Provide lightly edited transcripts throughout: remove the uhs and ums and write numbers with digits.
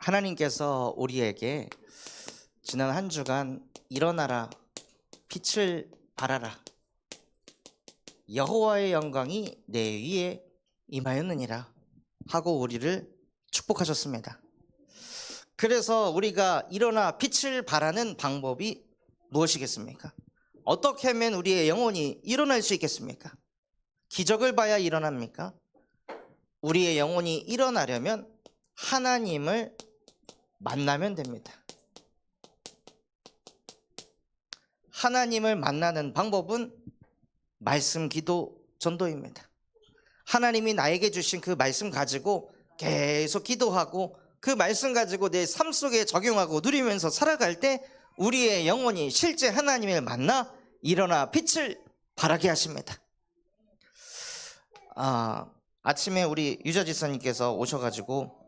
하나님께서 우리에게 지난 한 주간 일어나라 빛을 발하라 여호와의 영광이 내 위에 임하였느니라 하고 우리를 축복하셨습니다. 그래서 우리가 일어나 빛을 발하는 방법이 무엇이겠습니까? 어떻게 하면 우리의 영혼이 일어날 수 있겠습니까? 기적을 봐야 일어납니까? 우리의 영혼이 일어나려면 하나님을 만나면 됩니다. 하나님을 만나는 방법은 말씀, 기도, 전도입니다. 하나님이 나에게 주신 그 말씀 가지고 계속 기도하고 그 말씀 가지고 내 삶 속에 적용하고 누리면서 살아갈 때 우리의 영혼이 실제 하나님을 만나 일어나 빛을 발하게 하십니다. 아침에 우리 유자 지사님께서 오셔가지고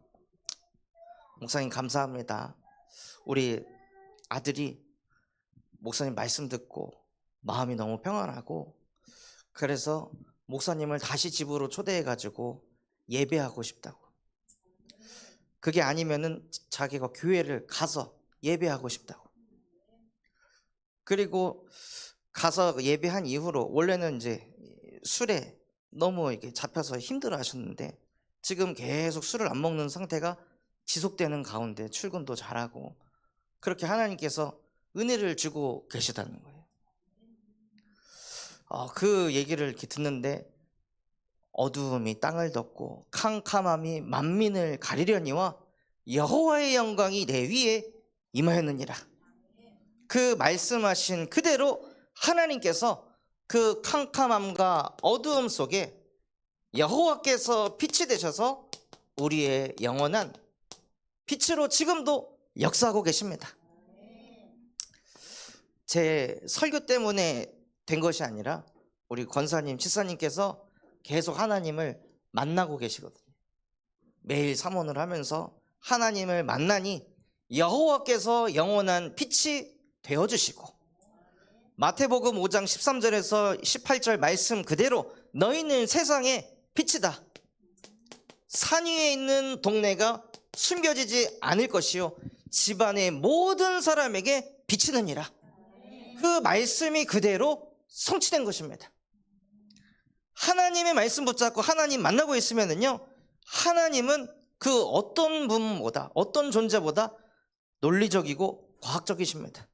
목사님 감사합니다. 우리 아들이 목사님 말씀 듣고 마음이 너무 평안하고 그래서 목사님을 다시 집으로 초대해가지고 예배하고 싶다고. 그게 아니면은 자기가 교회를 가서 예배하고 싶다고. 그리고 가서 예배한 이후로 원래는 이제 술에 너무 이렇게 잡혀서 힘들어 하셨는데 지금 계속 술을 안 먹는 상태가 지속되는 가운데 출근도 잘하고 그렇게 하나님께서 은혜를 주고 계시다는 거예요. 그 얘기를 이렇게 듣는데 어두움이 땅을 덮고 캄캄함이 만민을 가리려니와 여호와의 영광이 내 위에 임하였느니라. 그 말씀하신 그대로 하나님께서 그 캄캄함과 어두움 속에 여호와께서 빛이 되셔서 우리의 영원한 빛으로 지금도 역사하고 계십니다. 제 설교 때문에 된 것이 아니라 우리 권사님, 지사님께서 계속 하나님을 만나고 계시거든요. 매일 사모를 하면서 하나님을 만나니 여호와께서 영원한 빛이 되어주시고 마태복음 5장 13절에서 18절 말씀 그대로 너희는 세상의 빛이다. 산 위에 있는 동네가 숨겨지지 않을 것이요 집안의 모든 사람에게 비치느니라. 그 말씀이 그대로 성취된 것입니다. 하나님의 말씀 붙잡고 하나님 만나고 있으면은요, 하나님은 그 어떤 분보다 어떤 존재보다 논리적이고 과학적이십니다.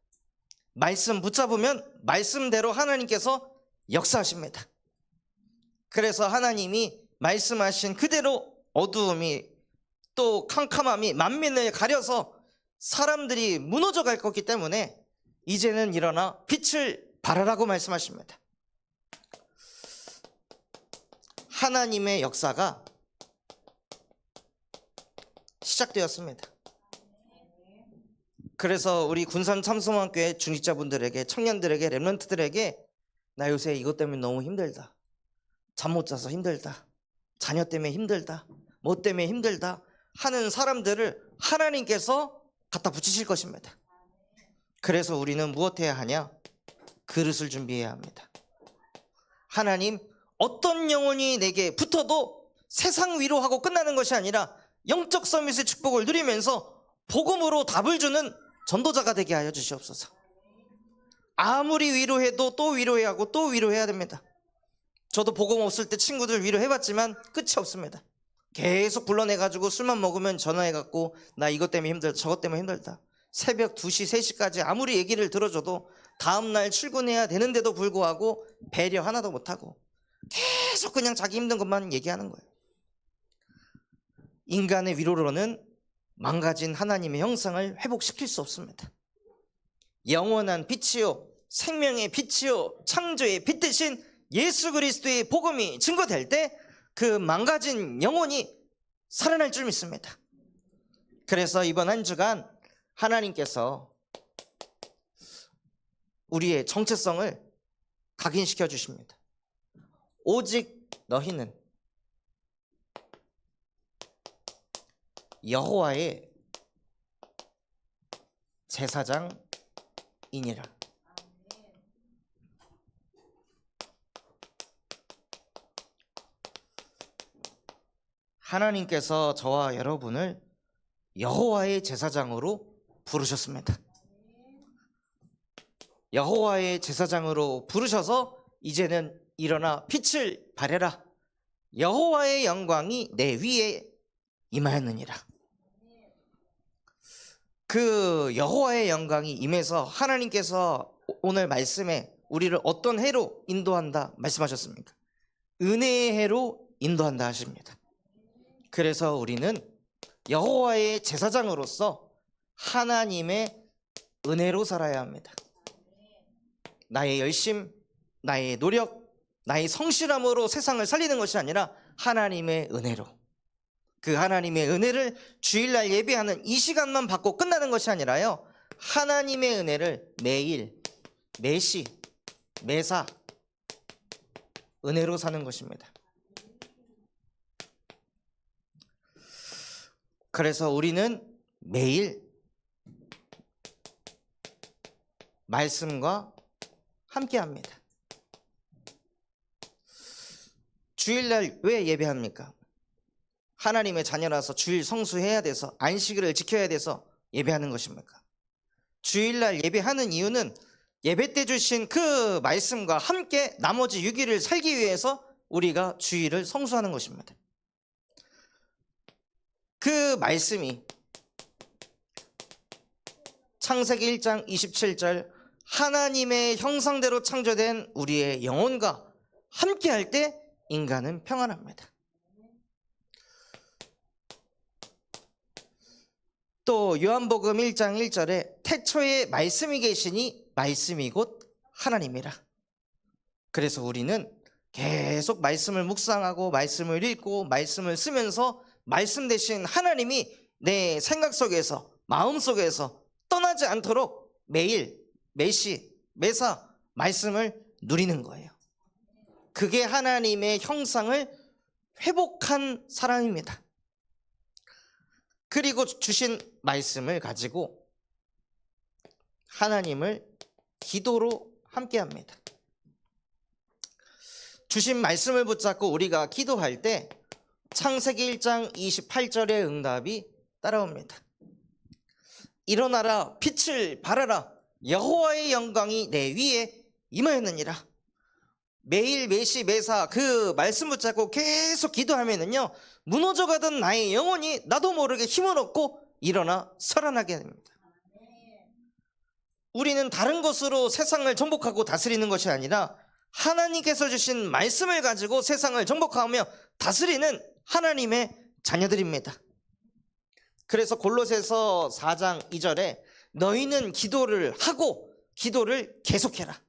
말씀 붙잡으면 말씀대로 하나님께서 역사하십니다. 그래서 하나님이 말씀하신 그대로 어두움이 또 캄캄함이 만민을 가려서 사람들이 무너져 갈 거기 때문에 이제는 일어나 빛을 발하라고 말씀하십니다. 하나님의 역사가 시작되었습니다. 그래서 우리 군산 참소망교회 중직자분들에게, 청년들에게, 렘넌트들에게 나 요새 이것 때문에 너무 힘들다, 잠 못 자서 힘들다, 자녀 때문에 힘들다, 뭐 때문에 힘들다 하는 사람들을 하나님께서 갖다 붙이실 것입니다. 그래서 우리는 무엇해야 하냐? 그릇을 준비해야 합니다. 하나님, 어떤 영혼이 내게 붙어도 세상 위로하고 끝나는 것이 아니라 영적 서밋의 축복을 누리면서 복음으로 답을 주는 전도자가 되게 하여 주시옵소서. 아무리 위로해도 또 위로해야 하고 또 위로해야 됩니다. 저도 복음 없을 때 친구들 위로해봤지만 끝이 없습니다. 계속 불러내가지고 술만 먹으면 전화해갖고 나 이것 때문에 힘들다, 저것 때문에 힘들다. 새벽 2시, 3시까지 아무리 얘기를 들어줘도 다음날 출근해야 되는데도 불구하고 배려 하나도 못하고 계속 그냥 자기 힘든 것만 얘기하는 거예요. 인간의 위로로는 망가진 하나님의 형상을 회복시킬 수 없습니다. 영원한 빛이요 생명의 빛이요 창조의 빛 대신 예수 그리스도의 복음이 증거될 때 그 망가진 영혼이 살아날 줄 믿습니다. 그래서 이번 한 주간 하나님께서 우리의 정체성을 각인시켜 주십니다. 오직 너희는 여호와의 제사장이니라. 하나님께서 저와 여러분을 여호와의 제사장으로 부르셨습니다. 여호와의 제사장으로 부르셔서 이제는 일어나 빛을 발해라. 여호와의 영광이 내 위에 임하였느니라. 그 여호와의 영광이 임해서 하나님께서 오늘 말씀에 우리를 어떤 해로 인도한다 말씀하셨습니까? 은혜의 해로 인도한다 하십니다. 그래서 우리는 여호와의 제사장으로서 하나님의 은혜로 살아야 합니다. 나의 열심, 나의 노력, 나의 성실함으로 세상을 살리는 것이 아니라 하나님의 은혜로, 그 하나님의 은혜를 주일날 예배하는 이 시간만 받고 끝나는 것이 아니라요, 하나님의 은혜를 매일, 매시, 매사 은혜로 사는 것입니다. 그래서 우리는 매일 말씀과 함께합니다. 주일날 왜 예배합니까? 하나님의 자녀라서 주일 성수해야 돼서, 안식일을 지켜야 돼서 예배하는 것입니까? 주일날 예배하는 이유는 예배 때 주신 그 말씀과 함께 나머지 6일을 살기 위해서 우리가 주일을 성수하는 것입니다. 그 말씀이 창세기 1장 27절 하나님의 형상대로 창조된 우리의 영혼과 함께할 때 인간은 평안합니다. 또 요한복음 1장 1절에 태초에 말씀이 계시니 말씀이 곧 하나님이라. 그래서 우리는 계속 말씀을 묵상하고 말씀을 읽고 말씀을 쓰면서 말씀 대신 하나님이 내 생각 속에서, 마음 속에서 떠나지 않도록 매일, 매시, 매사 말씀을 누리는 거예요. 그게 하나님의 형상을 회복한 사람입니다. 그리고 주신 말씀을 가지고 하나님을 기도로 함께합니다. 주신 말씀을 붙잡고 우리가 기도할 때 창세기 1장 28절의 응답이 따라옵니다. 일어나라, 빛을 발하라, 여호와의 영광이 내 위에 임하였느니라. 매일 매시 매사 그 말씀 붙잡고 계속 기도하면은요, 무너져가던 나의 영혼이 나도 모르게 힘을 얻고 일어나 살아나게 됩니다. 우리는 다른 것으로 세상을 정복하고 다스리는 것이 아니라 하나님께서 주신 말씀을 가지고 세상을 정복하며 다스리는 하나님의 자녀들입니다. 그래서 골로새서 4장 2절에 너희는 기도를 하고 기도를 계속해라.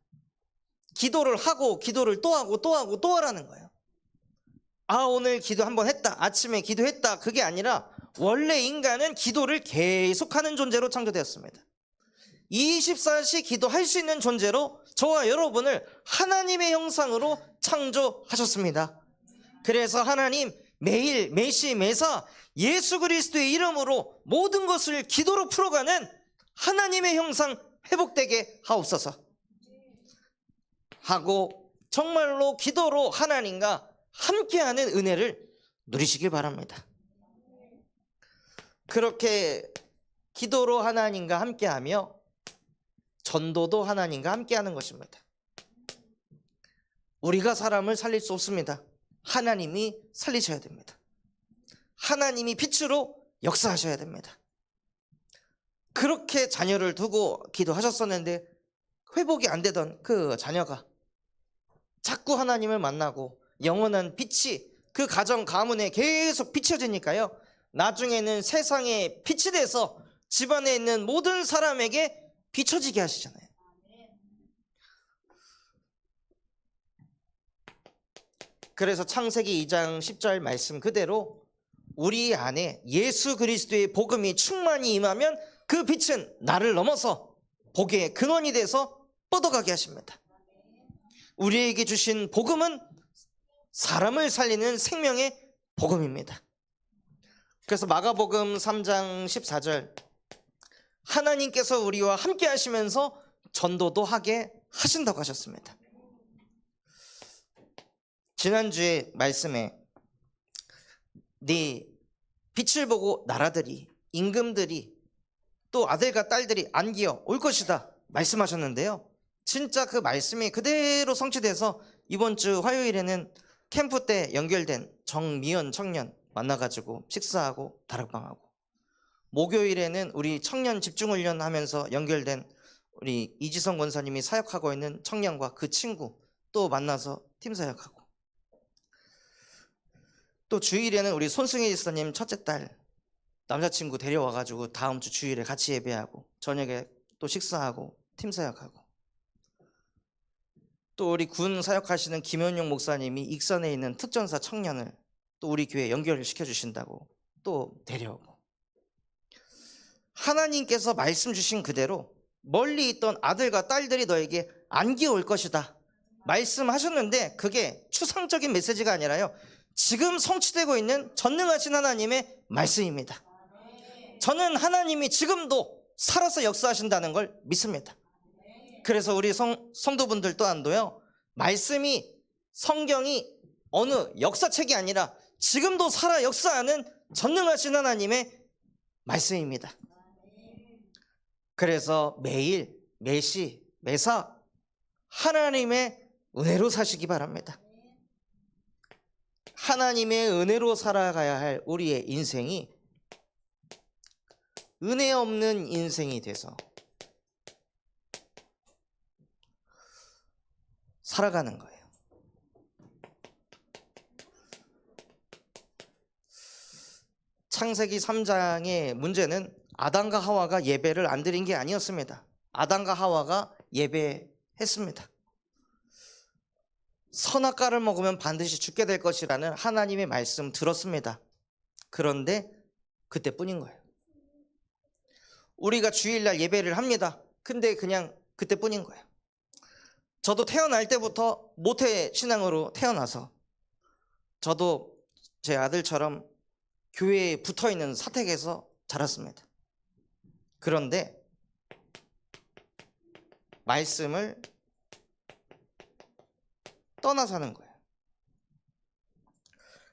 기도를 하고 기도를 또 하고 또 하고 또 하라는 거예요. 아, 오늘 기도 한번 했다, 아침에 기도했다, 그게 아니라 원래 인간은 기도를 계속하는 존재로 창조되었습니다. 24시 기도할 수 있는 존재로 저와 여러분을 하나님의 형상으로 창조하셨습니다. 그래서 하나님 매일 매시 매사 예수 그리스도의 이름으로 모든 것을 기도로 풀어가는 하나님의 형상 회복되게 하옵소서 하고 정말로 기도로 하나님과 함께하는 은혜를 누리시길 바랍니다. 그렇게 기도로 하나님과 함께하며 전도도 하나님과 함께하는 것입니다. 우리가 사람을 살릴 수 없습니다. 하나님이 살리셔야 됩니다. 하나님이 빛으로 역사하셔야 됩니다. 그렇게 자녀를 두고 기도하셨었는데 회복이 안 되던 그 자녀가 자꾸 하나님을 만나고 영원한 빛이 그 가정 가문에 계속 비춰지니까요, 나중에는 세상에 빛이 돼서 집안에 있는 모든 사람에게 비춰지게 하시잖아요. 그래서 창세기 2장 10절 말씀 그대로 우리 안에 예수 그리스도의 복음이 충만히 임하면 그 빛은 나를 넘어서 복의 근원이 돼서 뻗어가게 하십니다. 우리에게 주신 복음은 사람을 살리는 생명의 복음입니다. 그래서 마가복음 3장 14절 하나님께서 우리와 함께 하시면서 전도도 하게 하신다고 하셨습니다. 지난주에 말씀에 네 빛을 보고 나라들이 임금들이 또 아들과 딸들이 안기어 올 것이다 말씀하셨는데요. 진짜 그 말씀이 그대로 성취돼서 이번 주 화요일에는 캠프 때 연결된 정미연 청년 만나가지고 식사하고 다락방하고, 목요일에는 우리 청년 집중훈련 하면서 연결된 우리 이지성 권사님이 사역하고 있는 청년과 그 친구 또 만나서 팀 사역하고, 또 주일에는 우리 손승희 지사님 첫째 딸 남자친구 데려와가지고 다음 주 주일에 같이 예배하고, 저녁에 또 식사하고 팀 사역하고, 또 우리 군 사역하시는 김현용 목사님이 익선에 있는 특전사 청년을 또 우리 교회에 연결을 시켜주신다고 또 데려오고, 하나님께서 말씀 주신 그대로 멀리 있던 아들과 딸들이 너에게 안기 올 것이다 말씀하셨는데, 그게 추상적인 메시지가 아니라요, 지금 성취되고 있는 전능하신 하나님의 말씀입니다. 저는 하나님이 지금도 살아서 역사하신다는 걸 믿습니다. 그래서 우리 성도분들 또한도요, 말씀이, 성경이 어느 역사책이 아니라 지금도 살아 역사하는 전능하신 하나님의 말씀입니다. 그래서 매일 매시 매사 하나님의 은혜로 사시기 바랍니다. 하나님의 은혜로 살아가야 할 우리의 인생이 은혜 없는 인생이 돼서 살아가는 거예요. 창세기 3장의 문제는 아담과 하와가 예배를 안 드린 게 아니었습니다. 아담과 하와가 예배했습니다. 선악과를 먹으면 반드시 죽게 될 것이라는 하나님의 말씀 들었습니다. 그런데 그때뿐인 거예요. 우리가 주일날 예배를 합니다. 근데 그냥 그때뿐인 거예요. 저도 태어날 때부터 모태 신앙으로 태어나서 저도 제 아들처럼 교회에 붙어있는 사택에서 자랐습니다. 그런데 말씀을 떠나 사는 거예요.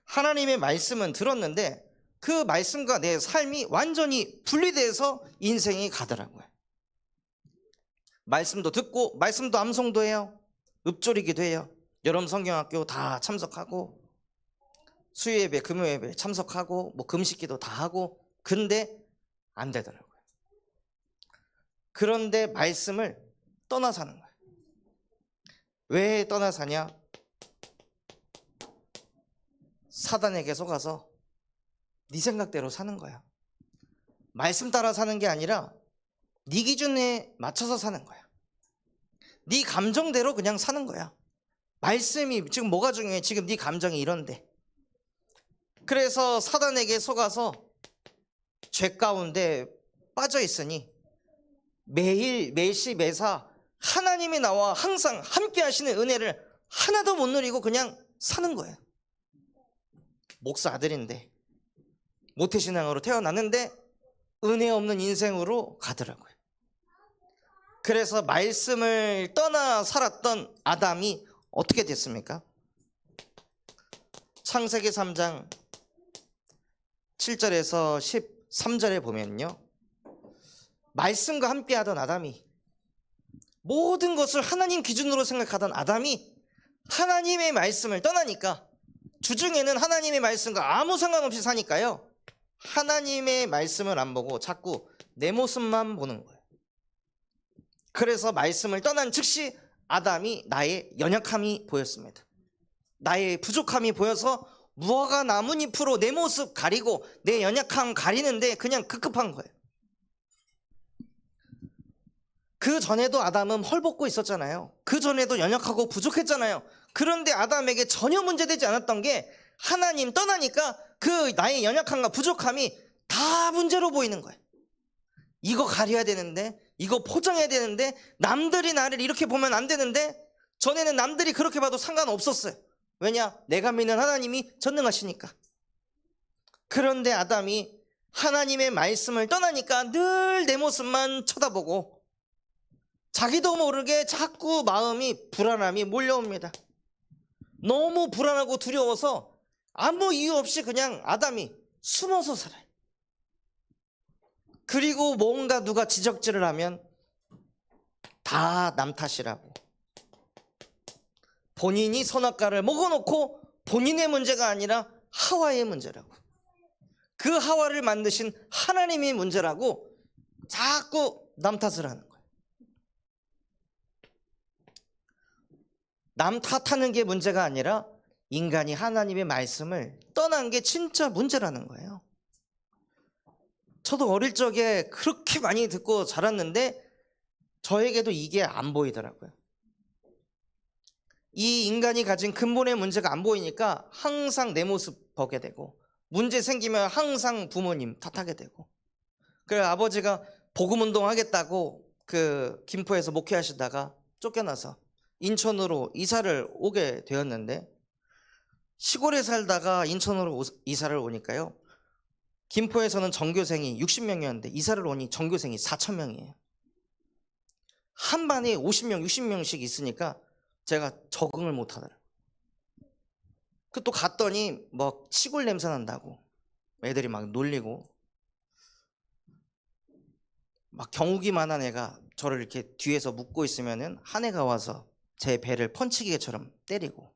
하나님의 말씀은 들었는데 그 말씀과 내 삶이 완전히 분리돼서 인생이 가더라고요. 말씀도 듣고 말씀도 암송도 해요. 읊조리기도 해요. 여름 성경학교 다 참석하고 수요예배 금요예배 참석하고 뭐 금식기도 다 하고, 근데 안 되더라고요. 그런데 말씀을 떠나 사는 거예요. 왜 떠나 사냐? 사단에게 속아서 네 생각대로 사는 거야. 말씀 따라 사는 게 아니라 네 기준에 맞춰서 사는 거야. 네 감정대로 그냥 사는 거야. 말씀이 지금 뭐가 중요해? 지금 네 감정이 이런데. 그래서 사단에게 속아서 죄 가운데 빠져 있으니 매일 매시 매사 하나님이 나와 항상 함께 하시는 은혜를 하나도 못 누리고 그냥 사는 거예요. 목사 아들인데 모태신앙으로 태어났는데 은혜 없는 인생으로 가더라고요. 그래서 말씀을 떠나 살았던 아담이 어떻게 됐습니까? 창세기 3장 7절에서 13절에 보면요, 말씀과 함께하던 아담이, 모든 것을 하나님 기준으로 생각하던 아담이 하나님의 말씀을 떠나니까, 주중에는 하나님의 말씀과 아무 상관없이 사니까요, 하나님의 말씀을 안 보고 자꾸 내 모습만 보는 거예요. 그래서 말씀을 떠난 즉시 아담이 나의 연약함이 보였습니다. 나의 부족함이 보여서 무화과 나뭇잎으로 내 모습 가리고 내 연약함 가리는데 그냥 급급한 거예요. 그 전에도 아담은 헐벗고 있었잖아요. 그 전에도 연약하고 부족했잖아요. 그런데 아담에게 전혀 문제되지 않았던 게 하나님 떠나니까 그 나의 연약함과 부족함이 다 문제로 보이는 거예요. 이거 가려야 되는데, 이거 포장해야 되는데, 남들이 나를 이렇게 보면 안 되는데, 전에는 남들이 그렇게 봐도 상관없었어요. 왜냐? 내가 믿는 하나님이 전능하시니까. 그런데 아담이 하나님의 말씀을 떠나니까 늘 내 모습만 쳐다보고 자기도 모르게 자꾸 마음이 불안함이 몰려옵니다. 너무 불안하고 두려워서 아무 이유 없이 그냥 아담이 숨어서 살아요. 그리고 뭔가 누가 지적질을 하면 다 남 탓이라고. 본인이 선악과를 먹어놓고 본인의 문제가 아니라 하와의 문제라고. 그 하와를 만드신 하나님의 문제라고 자꾸 남 탓을 하는 거예요. 남 탓하는 게 문제가 아니라 인간이 하나님의 말씀을 떠난 게 진짜 문제라는 거예요. 저도 어릴 적에 그렇게 많이 듣고 자랐는데 저에게도 이게 안 보이더라고요. 이 인간이 가진 근본의 문제가 안 보이니까 항상 내 모습 보게 되고, 문제 생기면 항상 부모님 탓하게 되고. 그래 아버지가 복음운동 하겠다고 그 김포에서 목회하시다가 쫓겨나서 인천으로 이사를 오게 되었는데, 시골에 살다가 인천으로 이사를 오니까요, 김포에서는 전교생이 60명이었는데 이사를 오니 전교생이 4,000명이에요. 한 반에 50명, 60명씩 있으니까 제가 적응을 못 하더라고요. 그 또 갔더니 뭐 시골 냄새 난다고 애들이 막 놀리고, 막 경욱이만한 애가 저를 이렇게 뒤에서 묶고 있으면은 한 애가 와서 제 배를 펀치기계처럼 때리고.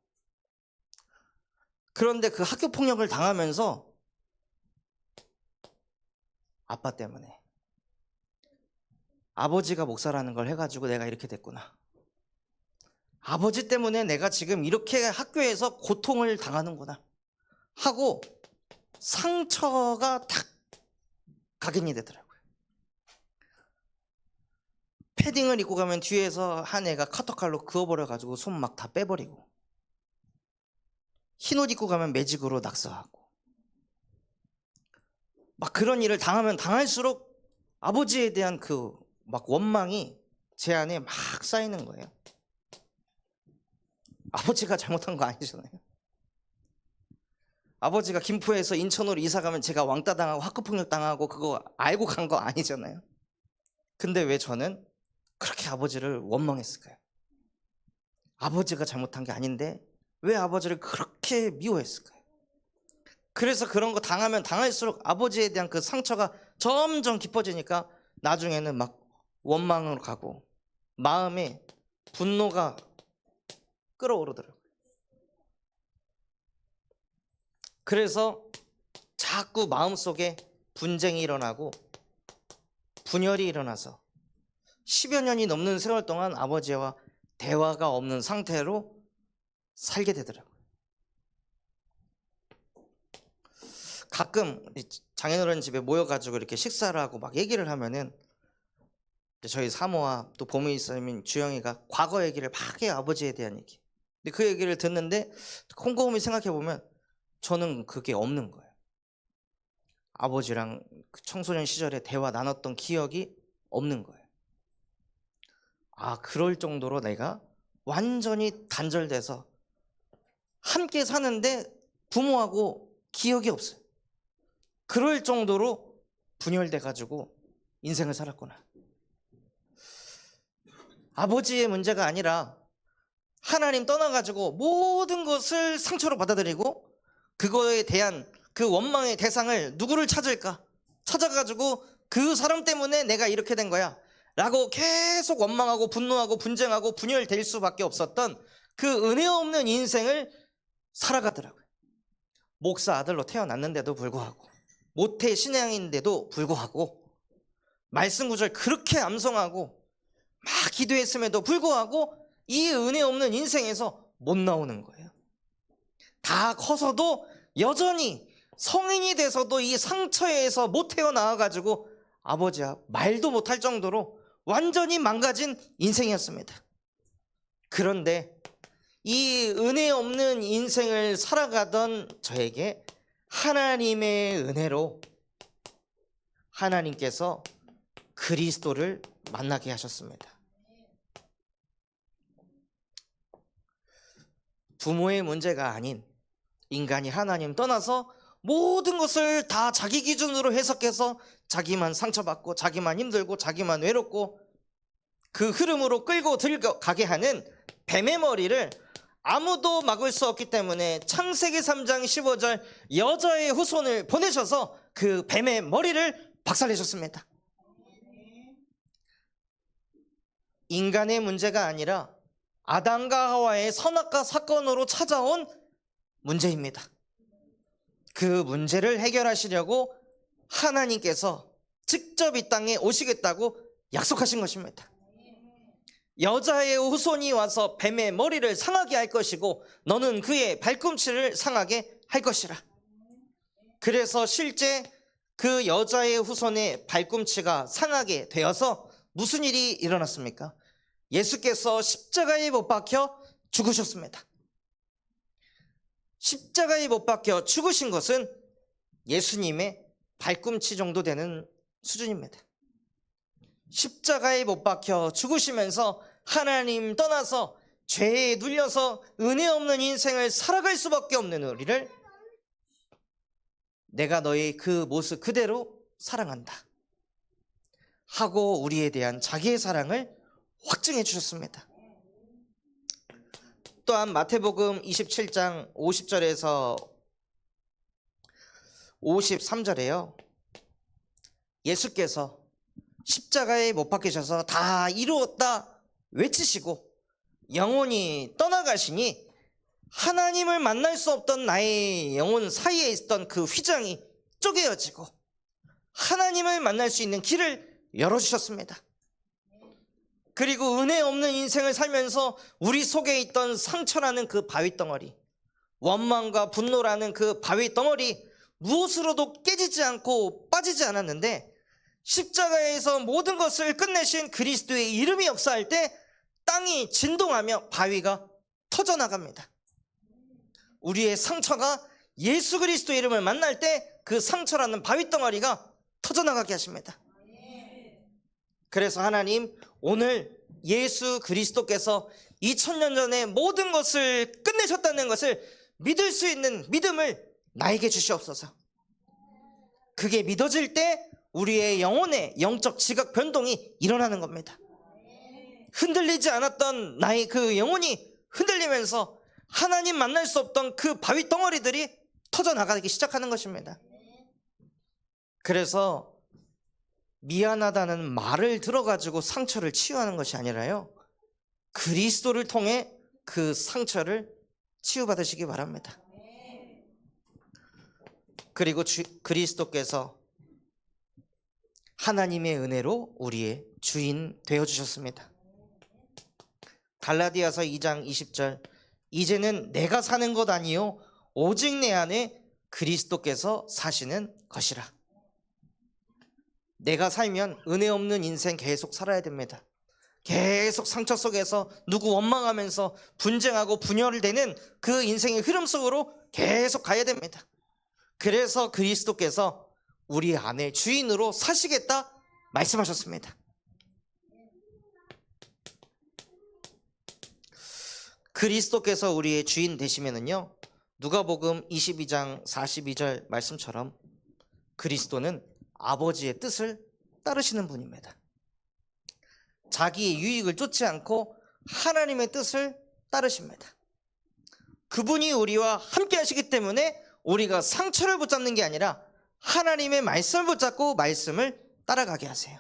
그런데 그 학교 폭력을 당하면서 아빠 때문에, 아버지가 목사라는 걸 해가지고 내가 이렇게 됐구나, 아버지 때문에 내가 지금 이렇게 학교에서 고통을 당하는구나 하고 상처가 탁 각인이 되더라고요. 패딩을 입고 가면 뒤에서 한 애가 카터칼로 그어버려가지고 손 막 다 빼버리고, 흰 옷 입고 가면 매직으로 낙서하고, 막 그런 일을 당하면 당할수록 아버지에 대한 그 막 원망이 제 안에 막 쌓이는 거예요. 아버지가 잘못한 거 아니잖아요. 아버지가 김포에서 인천으로 이사 가면 제가 왕따 당하고 학교폭력 당하고 그거 알고 간 거 아니잖아요. 근데 왜 저는 그렇게 아버지를 원망했을까요? 아버지가 잘못한 게 아닌데 왜 아버지를 그렇게 미워했을까요? 그래서 그런 거 당하면 당할수록 아버지에 대한 그 상처가 점점 깊어지니까 나중에는 막 원망으로 가고 마음에 분노가 끓어오르더라고요. 그래서 자꾸 마음속에 분쟁이 일어나고 분열이 일어나서 10여 년이 넘는 세월 동안 아버지와 대화가 없는 상태로 살게 되더라고요. 가끔 장인어른 집에 모여가지고 이렇게 식사를 하고 막 얘기를 하면은 저희 사모와 또 보미쌤인 주영이가 과거 얘기를 막 해요. 아버지에 대한 얘기. 근데 그 얘기를 듣는데 곰곰이 생각해보면 저는 그게 없는 거예요. 아버지랑 그 청소년 시절에 대화 나눴던 기억이 없는 거예요. 아, 그럴 정도로 내가 완전히 단절돼서 함께 사는데 부모하고 기억이 없어요. 그럴 정도로 분열돼가지고 인생을 살았구나. 아버지의 문제가 아니라 하나님 떠나가지고 모든 것을 상처로 받아들이고 그거에 대한 그 원망의 대상을 누구를 찾을까? 찾아가지고 그 사람 때문에 내가 이렇게 된 거야 라고 계속 원망하고 분노하고 분쟁하고 분열될 수밖에 없었던 그 은혜 없는 인생을 살아가더라고요. 목사 아들로 태어났는데도 불구하고, 모태 신앙인데도 불구하고, 말씀 구절 그렇게 암송하고 막 기도했음에도 불구하고 이 은혜 없는 인생에서 못 나오는 거예요. 다 커서도 여전히 성인이 돼서도 이 상처에서 못 헤어나와가지고 아버지와 말도 못할 정도로 완전히 망가진 인생이었습니다. 그런데 이 은혜 없는 인생을 살아가던 저에게 하나님의 은혜로 하나님께서 그리스도를 만나게 하셨습니다. 부모의 문제가 아닌 인간이 하나님 떠나서 모든 것을 다 자기 기준으로 해석해서 자기만 상처받고 자기만 힘들고 자기만 외롭고 그 흐름으로 끌고 들어가게 하는 뱀의 머리를 아무도 막을 수 없기 때문에 창세기 3장 15절 여자의 후손을 보내셔서 그 뱀의 머리를 박살내셨습니다. 인간의 문제가 아니라 아담과 하와의 선악과 사건으로 찾아온 문제입니다. 그 문제를 해결하시려고 하나님께서 직접 이 땅에 오시겠다고 약속하신 것입니다. 여자의 후손이 와서 뱀의 머리를 상하게 할 것이고 너는 그의 발꿈치를 상하게 할 것이라. 그래서 실제 그 여자의 후손의 발꿈치가 상하게 되어서 무슨 일이 일어났습니까? 예수께서 십자가에 못 박혀 죽으셨습니다. 십자가에 못 박혀 죽으신 것은 예수님의 발꿈치 정도 되는 수준입니다. 십자가에 못 박혀 죽으시면서 하나님 떠나서 죄에 눌려서 은혜 없는 인생을 살아갈 수밖에 없는 우리를 내가 너의 그 모습 그대로 사랑한다 하고 우리에 대한 자기의 사랑을 확증해 주셨습니다. 또한 마태복음 27장 50절에서 53절에요. 예수께서 십자가에 못 박히셔서 다 이루었다 외치시고 영혼이 떠나가시니 하나님을 만날 수 없던 나의 영혼 사이에 있던 그 휘장이 쪼개어지고 하나님을 만날 수 있는 길을 열어주셨습니다. 그리고 은혜 없는 인생을 살면서 우리 속에 있던 상처라는 그 바위덩어리, 원망과 분노라는 그 바위덩어리 무엇으로도 깨지지 않고 빠지지 않았는데 십자가에서 모든 것을 끝내신 그리스도의 이름이 역사할 때 땅이 진동하며 바위가 터져나갑니다. 우리의 상처가 예수 그리스도의 이름을 만날 때 그 상처라는 바위덩어리가 터져나가게 하십니다. 그래서 하나님 오늘 예수 그리스도께서 2000년 전에 모든 것을 끝내셨다는 것을 믿을 수 있는 믿음을 나에게 주시옵소서. 그게 믿어질 때 우리의 영혼의 영적 지각 변동이 일어나는 겁니다. 흔들리지 않았던 나의 그 영혼이 흔들리면서 하나님 만날 수 없던 그 바위 덩어리들이 터져나가기 시작하는 것입니다. 그래서 미안하다는 말을 들어가지고 상처를 치유하는 것이 아니라요, 그리스도를 통해 그 상처를 치유받으시기 바랍니다. 그리고 그리스도께서 하나님의 은혜로 우리의 주인 되어주셨습니다. 갈라디아서 2장 20절, 이제는 내가 사는 것 아니요 오직 내 안에 그리스도께서 사시는 것이라. 내가 살면 은혜 없는 인생 계속 살아야 됩니다. 계속 상처 속에서 누구 원망하면서 분쟁하고 분열되는 그 인생의 흐름 속으로 계속 가야 됩니다. 그래서 그리스도께서 우리 안에 주인으로 사시겠다 말씀하셨습니다. 그리스도께서 우리의 주인 되시면은요, 누가복음 22장 42절 말씀처럼 그리스도는 아버지의 뜻을 따르시는 분입니다. 자기의 유익을 쫓지 않고 하나님의 뜻을 따르십니다. 그분이 우리와 함께 하시기 때문에 우리가 상처를 붙잡는 게 아니라 하나님의 말씀을 붙잡고 말씀을 따라가게 하세요.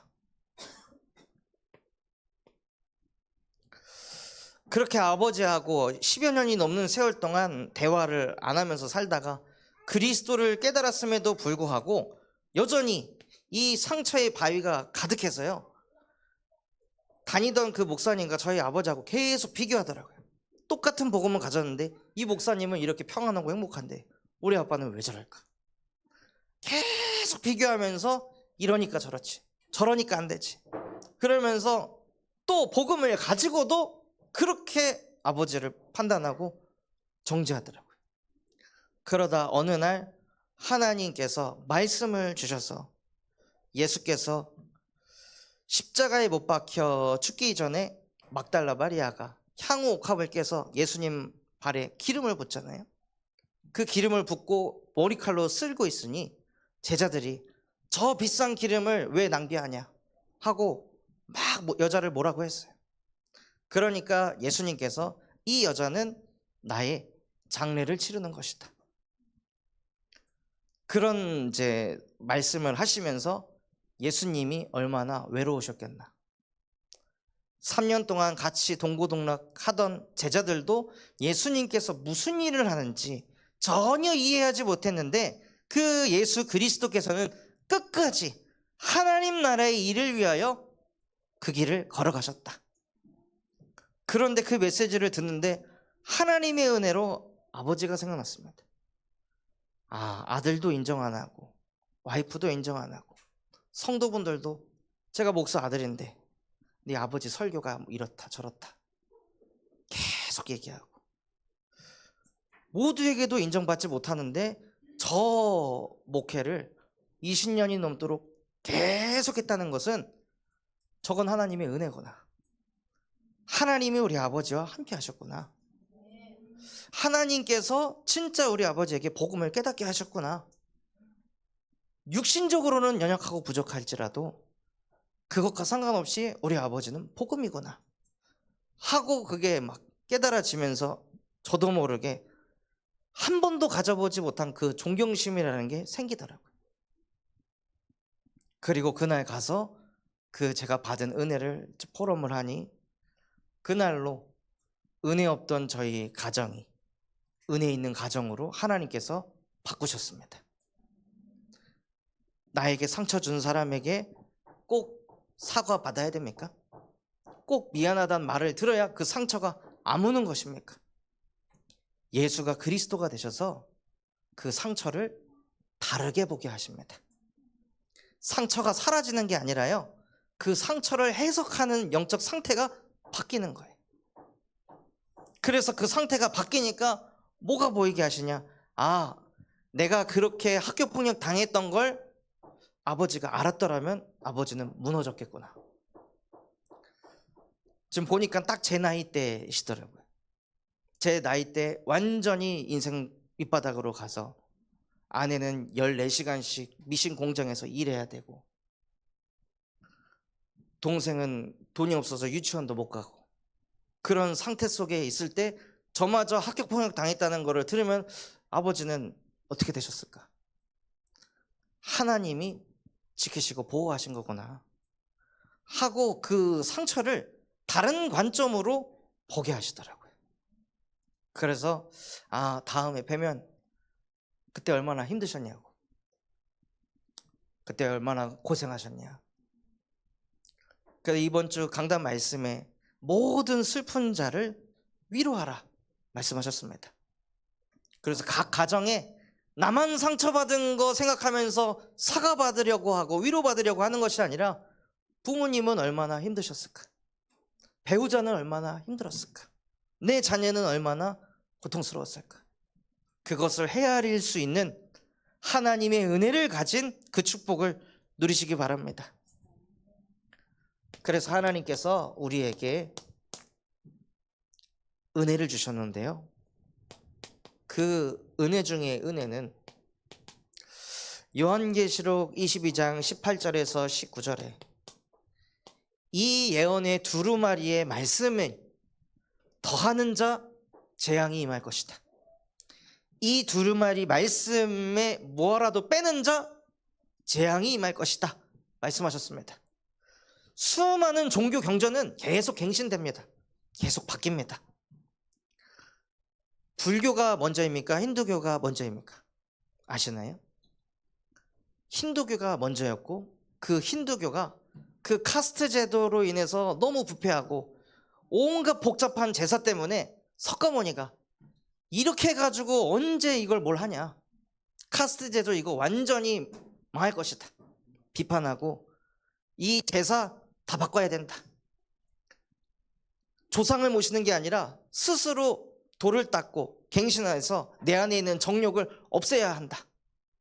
그렇게 아버지하고 10여 년이 넘는 세월 동안 대화를 안 하면서 살다가 그리스도를 깨달았음에도 불구하고 여전히 이 상처의 바위가 가득해서요, 다니던 그 목사님과 저희 아버지하고 계속 비교하더라고요. 똑같은 복음을 가졌는데 이 목사님은 이렇게 평안하고 행복한데 우리 아빠는 왜 저럴까? 계속 비교하면서 이러니까 저렇지, 저러니까 안 되지, 그러면서 또 복음을 가지고도 그렇게 아버지를 판단하고 정죄하더라고요. 그러다 어느 날 하나님께서 말씀을 주셔서 예수께서 십자가에 못 박혀 죽기 전에 막달라 마리아가 향후 옥합을 깨서 예수님 발에 기름을 붓잖아요. 그 기름을 붓고 머리칼로 쓸고 있으니 제자들이 저 비싼 기름을 왜 낭비하냐 하고 막 여자를 뭐라고 했어요. 그러니까 예수님께서 이 여자는 나의 장례를 치르는 것이다, 그런 이제 말씀을 하시면서 예수님이 얼마나 외로우셨겠나. 3년 동안 같이 동고동락하던 제자들도 예수님께서 무슨 일을 하는지 전혀 이해하지 못했는데 그 예수 그리스도께서는 끝까지 하나님 나라의 일을 위하여 그 길을 걸어가셨다. 그런데 그 메시지를 듣는데 하나님의 은혜로 아버지가 생각났습니다. 아들도 인정 안 하고 와이프도 인정 안 하고 성도분들도 제가 목사 아들인데 네 아버지 설교가 뭐 이렇다 저렇다 계속 얘기하고 모두에게도 인정받지 못하는데 저 목회를 20년이 넘도록 계속했다는 것은 저건 하나님의 은혜구나. 하나님이 우리 아버지와 함께 하셨구나. 하나님께서 진짜 우리 아버지에게 복음을 깨닫게 하셨구나. 육신적으로는 연약하고 부족할지라도 그것과 상관없이 우리 아버지는 복음이구나 하고 그게 막 깨달아지면서 저도 모르게 한 번도 가져보지 못한 그 존경심이라는 게 생기더라고요. 그리고 그날 가서 그 제가 받은 은혜를 포럼을 하니 그날로 은혜 없던 저희 가정이 은혜 있는 가정으로 하나님께서 바꾸셨습니다. 나에게 상처 준 사람에게 꼭 사과 받아야 됩니까? 꼭 미안하다는 말을 들어야 그 상처가 아무는 것입니까? 예수가 그리스도가 되셔서 그 상처를 다르게 보게 하십니다. 상처가 사라지는 게 아니라요, 그 상처를 해석하는 영적 상태가 바뀌는 거예요. 그래서 그 상태가 바뀌니까 뭐가 보이게 하시냐? 내가 그렇게 학교폭력 당했던 걸 아버지가 알았더라면 아버지는 무너졌겠구나. 지금 보니까 딱 제 나이 때이시더라고요. 제 나이 때 완전히 인생 밑바닥으로 가서 아내는 14시간씩 미신 공장에서 일해야 되고 동생은 돈이 없어서 유치원도 못 가고 그런 상태 속에 있을 때 저마저 학교폭력 당했다는 거를 들으면 아버지는 어떻게 되셨을까? 하나님이 지키시고 보호하신 거구나 하고 그 상처를 다른 관점으로 보게 하시더라고요. 그래서 다음에 뵈면 그때 얼마나 힘드셨냐고, 그때 얼마나 고생하셨냐. 그래서 이번 주 강단 말씀에 모든 슬픈 자를 위로하라 말씀하셨습니다. 그래서 각 가정에 나만 상처받은 거 생각하면서 사과받으려고 하고 위로받으려고 하는 것이 아니라 부모님은 얼마나 힘드셨을까, 배우자는 얼마나 힘들었을까, 내 자녀는 얼마나 고통스러웠을까, 그것을 헤아릴 수 있는 하나님의 은혜를 가진 그 축복을 누리시기 바랍니다. 그래서 하나님께서 우리에게 은혜를 주셨는데요, 그 은혜 중에 은혜는 요한계시록 22장 18절에서 19절에 이 예언의 두루마리의 말씀을 더하는 자 재앙이 임할 것이다. 이 두루마리 말씀에 뭐라도 빼는 자 재앙이 임할 것이다 말씀하셨습니다. 수많은 종교 경전은 계속 갱신됩니다. 계속 바뀝니다. 불교가 먼저입니까? 힌두교가 먼저입니까? 아시나요? 힌두교가 먼저였고 그 힌두교가 그 카스트 제도로 인해서 너무 부패하고 온갖 복잡한 제사 때문에 석가모니가 이렇게 해가지고 언제 이걸 뭘 하냐, 카스트 제도 이거 완전히 망할 것이다 비판하고 이 제사 다 바꿔야 된다, 조상을 모시는 게 아니라 스스로 돌을 닦고 갱신해서 내 안에 있는 정욕을 없애야 한다,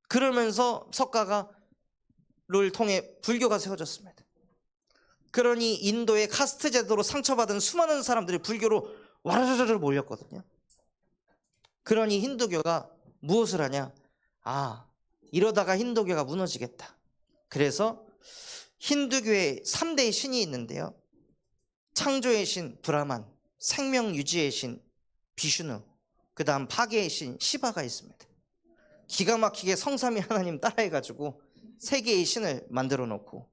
그러면서 석가를 통해 불교가 세워졌습니다. 그러니 인도의 카스트 제도로 상처받은 수많은 사람들이 불교로 와르르르 몰렸거든요. 그러니 힌두교가 무엇을 하냐, 이러다가 힌두교가 무너지겠다. 그래서 힌두교의 3대의 신이 있는데요, 창조의 신 브라만, 생명 유지의 신 비슈누, 그 다음 파괴의 신 시바가 있습니다. 기가 막히게 성삼위 하나님 따라해가지고 세 개의 신을 만들어 놓고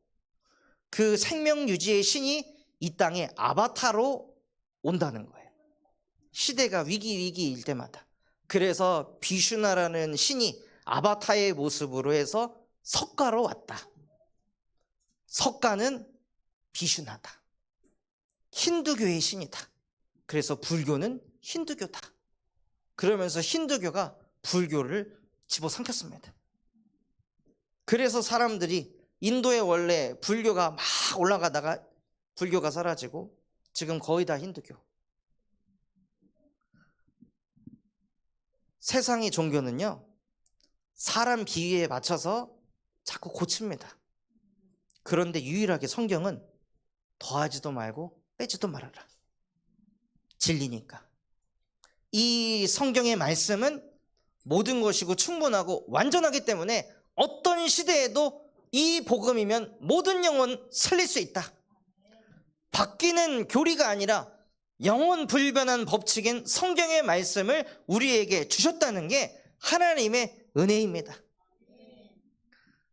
그 생명 유지의 신이 이 땅에 아바타로 온다는 거예요. 시대가 위기일 때마다. 그래서 비슈나라는 신이 아바타의 모습으로 해서 석가로 왔다. 석가는 비슈나다. 힌두교의 신이다. 그래서 불교는 힌두교다. 그러면서 힌두교가 불교를 집어삼켰습니다. 그래서 사람들이 인도에 원래 불교가 막 올라가다가 불교가 사라지고 지금 거의 다 힌두교. 세상의 종교는요, 사람 비위에 맞춰서 자꾸 고칩니다. 그런데 유일하게 성경은 더하지도 말고 빼지도 말아라. 진리니까. 이 성경의 말씀은 모든 것이고 충분하고 완전하기 때문에 어떤 시대에도 이 복음이면 모든 영혼 살릴 수 있다. 바뀌는 교리가 아니라 영원 불변한 법칙인 성경의 말씀을 우리에게 주셨다는 게 하나님의 은혜입니다.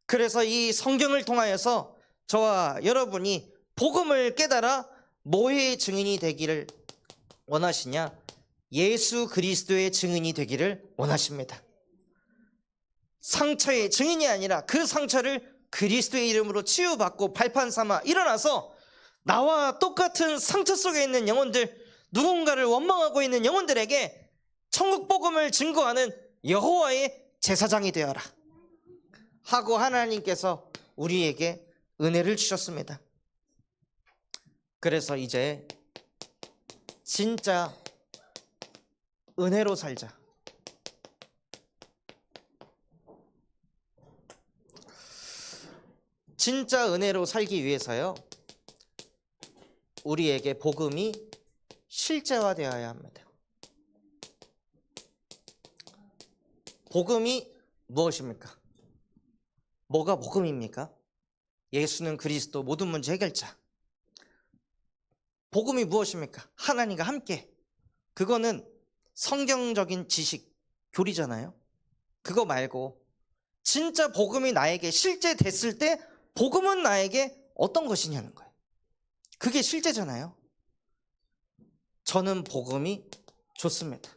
그래서 이 성경을 통하여서 저와 여러분이 복음을 깨달아 뭐의 증인이 되기를 원하시냐? 예수 그리스도의 증인이 되기를 원하십니다. 상처의 증인이 아니라 그 상처를 그리스도의 이름으로 치유받고 발판 삼아 일어나서 나와 똑같은 상처 속에 있는 영혼들, 누군가를 원망하고 있는 영혼들에게 천국 복음을 증거하는 여호와의 제사장이 되어라 하고 하나님께서 우리에게 은혜를 주셨습니다. 그래서 이제 진짜 은혜로 살자. 진짜 은혜로 살기 위해서요, 우리에게 복음이 실제화되어야 합니다. 복음이 무엇입니까? 뭐가 복음입니까? 예수는 그리스도 모든 문제 해결자. 복음이 무엇입니까? 하나님과 함께. 그거는 성경적인 지식, 교리잖아요. 그거 말고 진짜 복음이 나에게 실제 됐을 때 복음은 나에게 어떤 것이냐는 거예요. 그게 실제잖아요. 저는 복음이 좋습니다.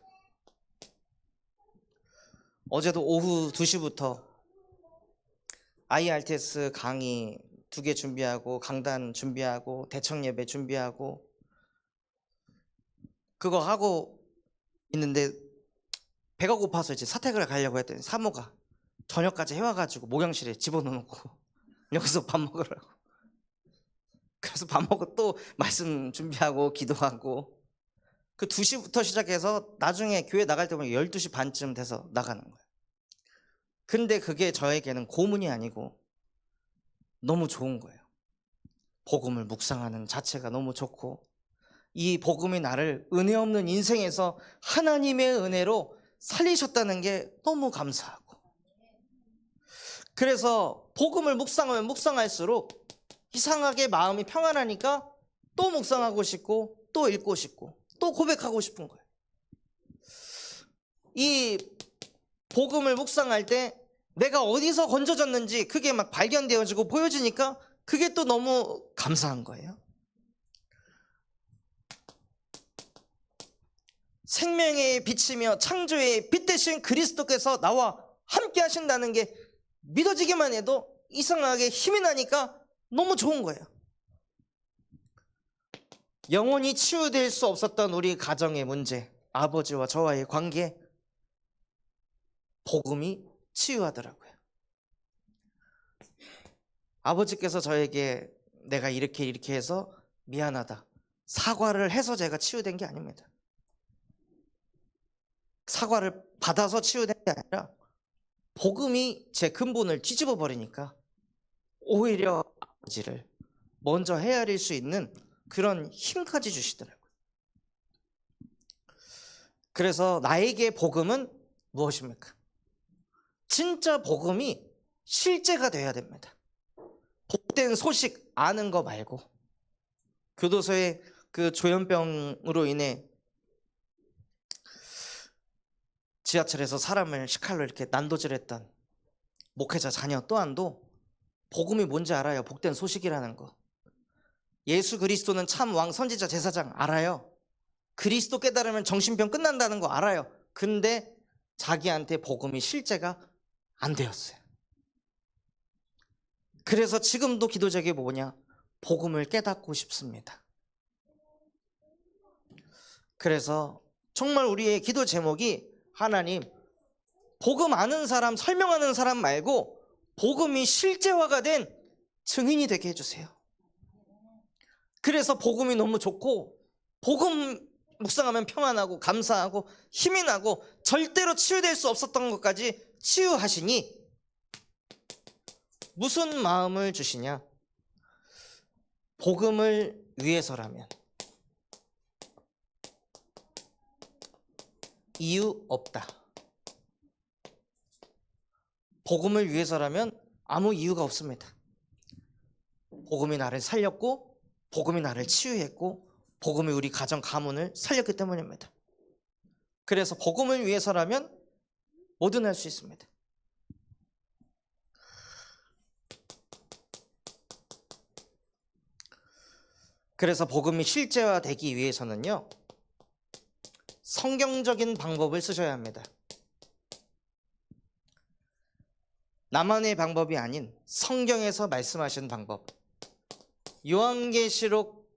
어제도 오후 2시부터 IRTS 강의 2개 준비하고 강단 준비하고 대청 예배 준비하고 그거 하고 있는데 배가 고파서 이제 사택을 가려고 했더니 사모가 저녁까지 해와가지고 목욕실에 집어넣어놓고 여기서 밥 먹으라고. 그래서 밥 먹고 또 말씀 준비하고 기도하고 그 2시부터 시작해서 나중에 교회 나갈 때 보면 12시 반쯤 돼서 나가는 거예요. 근데 그게 저에게는 고문이 아니고 너무 좋은 거예요. 복음을 묵상하는 자체가 너무 좋고 이 복음이 나를 은혜 없는 인생에서 하나님의 은혜로 살리셨다는 게 너무 감사하고, 그래서 복음을 묵상하면 묵상할수록 이상하게 마음이 평안하니까 또 묵상하고 싶고 또 읽고 싶고 또 고백하고 싶은 거예요. 이 복음을 묵상할 때 내가 어디서 건져졌는지 그게 막 발견되어지고 보여지니까 그게 또 너무 감사한 거예요. 생명의 빛이며 창조의 빛 되신 그리스도께서 나와 함께 하신다는 게 믿어지기만 해도 이상하게 힘이 나니까 너무 좋은 거예요. 영원히 치유될 수 없었던 우리 가정의 문제, 아버지와 저와의 관계, 복음이 치유하더라고요. 아버지께서 저에게 내가 이렇게 해서 미안하다, 사과를 해서 제가 치유된 게 아닙니다. 사과를 받아서 치유된 게 아니라 복음이 제 근본을 뒤집어 버리니까 오히려 아버지를 먼저 헤아릴 수 있는 그런 힘까지 주시더라고요. 그래서 나에게 복음은 무엇입니까? 진짜 복음이 실제가 돼야 됩니다. 복된 소식 아는 거 말고, 교도소에 그 조현병으로 인해 지하철에서 사람을 식칼로 이렇게 난도질했던 목회자 자녀 또한도 복음이 뭔지 알아요. 복된 소식이라는 거. 예수 그리스도는 참 왕, 선지자, 제사장 알아요. 그리스도 깨달으면 정신병 끝난다는 거 알아요. 근데 자기한테 복음이 실제가 안 되었어요. 그래서 지금도 기도 제목이 뭐냐? 복음을 깨닫고 싶습니다. 그래서 정말 우리의 기도 제목이 하나님, 복음 아는 사람, 설명하는 사람 말고 복음이 실제화가 된 증인이 되게 해주세요. 그래서 복음이 너무 좋고 복음 묵상하면 평안하고 감사하고 힘이 나고 절대로 치유될 수 없었던 것까지 치유하시니 무슨 마음을 주시냐? 복음을 위해서라면 이유 없다. 복음을 위해서라면 아무 이유가 없습니다. 복음이 나를 살렸고 복음이 나를 치유했고 복음이 우리 가정 가문을 살렸기 때문입니다. 그래서 복음을 위해서라면 뭐든 할 수 있습니다. 그래서 복음이 실제화되기 위해서는요, 성경적인 방법을 쓰셔야 합니다. 나만의 방법이 아닌 성경에서 말씀하신 방법. 요한계시록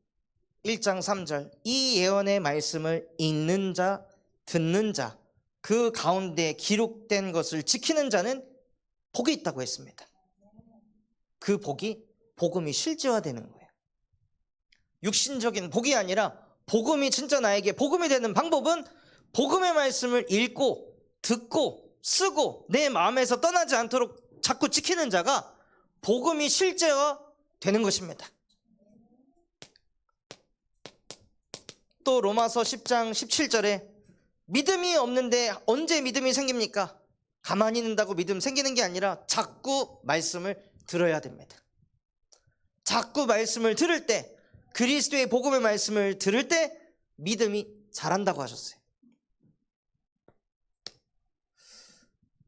1장 3절, 이 예언의 말씀을 읽는 자, 듣는 자, 그 가운데 기록된 것을 지키는 자는 복이 있다고 했습니다. 그 복이 복음이 실제화되는 거예요. 육신적인 복이 아니라 복음이 진짜 나에게 복음이 되는 방법은 복음의 말씀을 읽고 듣고 쓰고 내 마음에서 떠나지 않도록 자꾸 지키는 자가 복음이 실제화되는 것입니다. 또 로마서 10장 17절에 믿음이 없는데 언제 믿음이 생깁니까? 가만히 있는다고 믿음 생기는 게 아니라 자꾸 말씀을 들어야 됩니다. 자꾸 말씀을 들을 때, 그리스도의 복음의 말씀을 들을 때 믿음이 자란다고 하셨어요.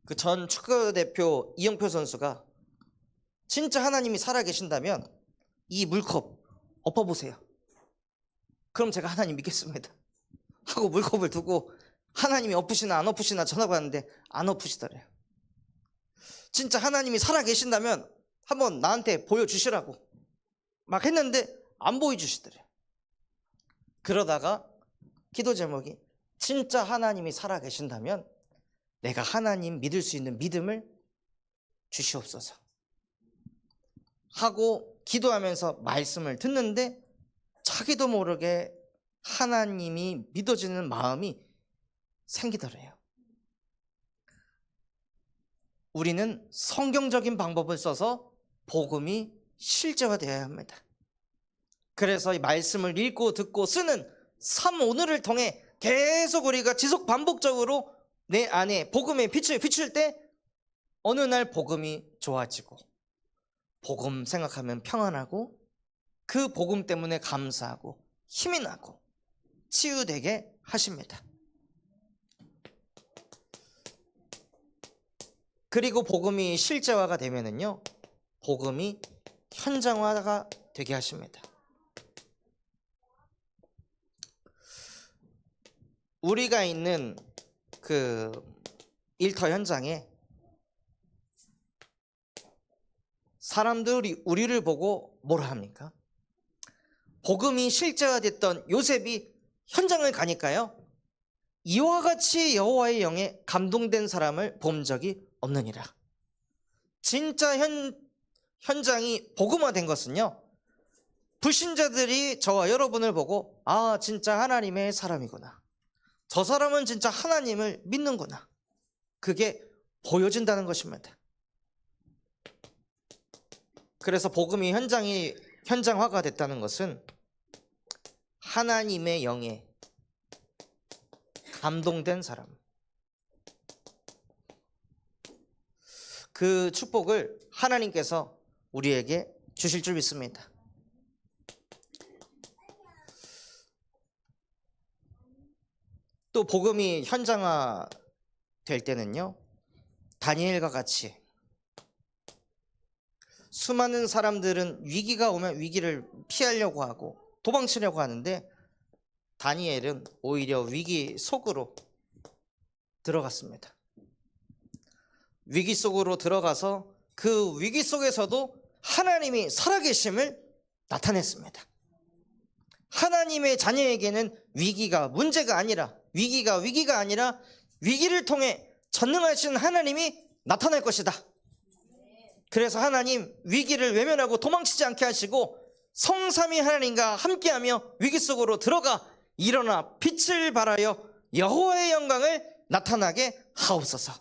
그 전 축구대표 이영표 선수가 진짜 하나님이 살아계신다면 이 물컵 엎어보세요. 그럼 제가 하나님 믿겠습니다 하고 물컵을 두고 하나님이 엎으시나 안 엎으시나 전화 받았는데 안 엎으시더래요. 진짜 하나님이 살아계신다면 한번 나한테 보여주시라고 막 했는데 안 보여주시더래요. 그러다가 기도 제목이 진짜 하나님이 살아계신다면 내가 하나님 믿을 수 있는 믿음을 주시옵소서 하고 기도하면서 말씀을 듣는데 자기도 모르게 하나님이 믿어지는 마음이 생기더래요. 우리는 성경적인 방법을 써서 복음이 실제화되어야 합니다. 그래서 이 말씀을 읽고 듣고 쓰는 삶 오늘을 통해 계속 우리가 지속 반복적으로 내 안에 복음의 빛을 비출 때 어느 날 복음이 좋아지고 복음 생각하면 평안하고 그 복음 때문에 감사하고 힘이 나고 치유되게 하십니다. 그리고 복음이 실제화가 되면은요, 복음이 현장화가 되게 하십니다. 우리가 있는 그 일터 현장에 사람들이 우리를 보고 뭐라 합니까? 복음이 실제화됐던 요셉이 현장을 가니까요, 이와 같이 여호와의 영에 감동된 사람을 본 적이 없느니라. 진짜 현장이 복음화된 것은요, 불신자들이 저와 여러분을 보고 아, 진짜 하나님의 사람이구나, 저 사람은 진짜 하나님을 믿는구나, 그게 보여진다는 것입니다. 그래서 복음이 현장화가 됐다는 것은 하나님의 영에 감동된 사람, 그 축복을 하나님께서 우리에게 주실 줄 믿습니다. 또 복음이 현장화 될 때는요, 다니엘과 같이 수많은 사람들은 위기가 오면 위기를 피하려고 하고 도망치려고 하는데 다니엘은 오히려 위기 속으로 들어갔습니다. 위기 속으로 들어가서 그 위기 속에서도 하나님이 살아계심을 나타냈습니다. 하나님의 자녀에게는 위기가 문제가 아니라 위기가 아니라 위기를 통해 전능하신 하나님이 나타날 것이다. 그래서 하나님 위기를 외면하고 도망치지 않게 하시고 성삼위 하나님과 함께하며 위기 속으로 들어가 일어나 빛을 발하여 여호와의 영광을 나타나게 하옵소서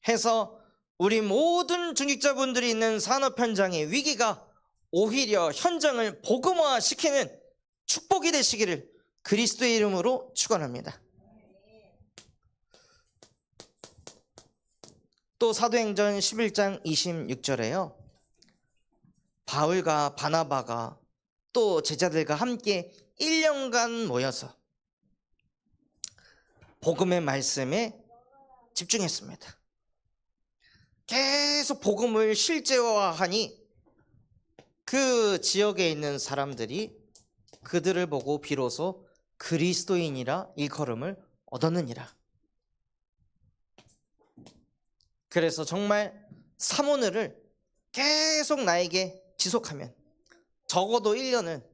해서 우리 모든 중직자분들이 있는 산업 현장의 위기가 오히려 현장을 복음화시키는 축복이 되시기를 그리스도의 이름으로 축원합니다. 또 사도행전 11장 26절에요. 바울과 바나바가 또 제자들과 함께 1년간 모여서 복음의 말씀에 집중했습니다. 계속 복음을 실제화하니 그 지역에 있는 사람들이 그들을 보고 비로소 그리스도인이라 일컬음을 얻었느니라. 그래서 정말 사모늘을 계속 나에게 지속하면 적어도 1년을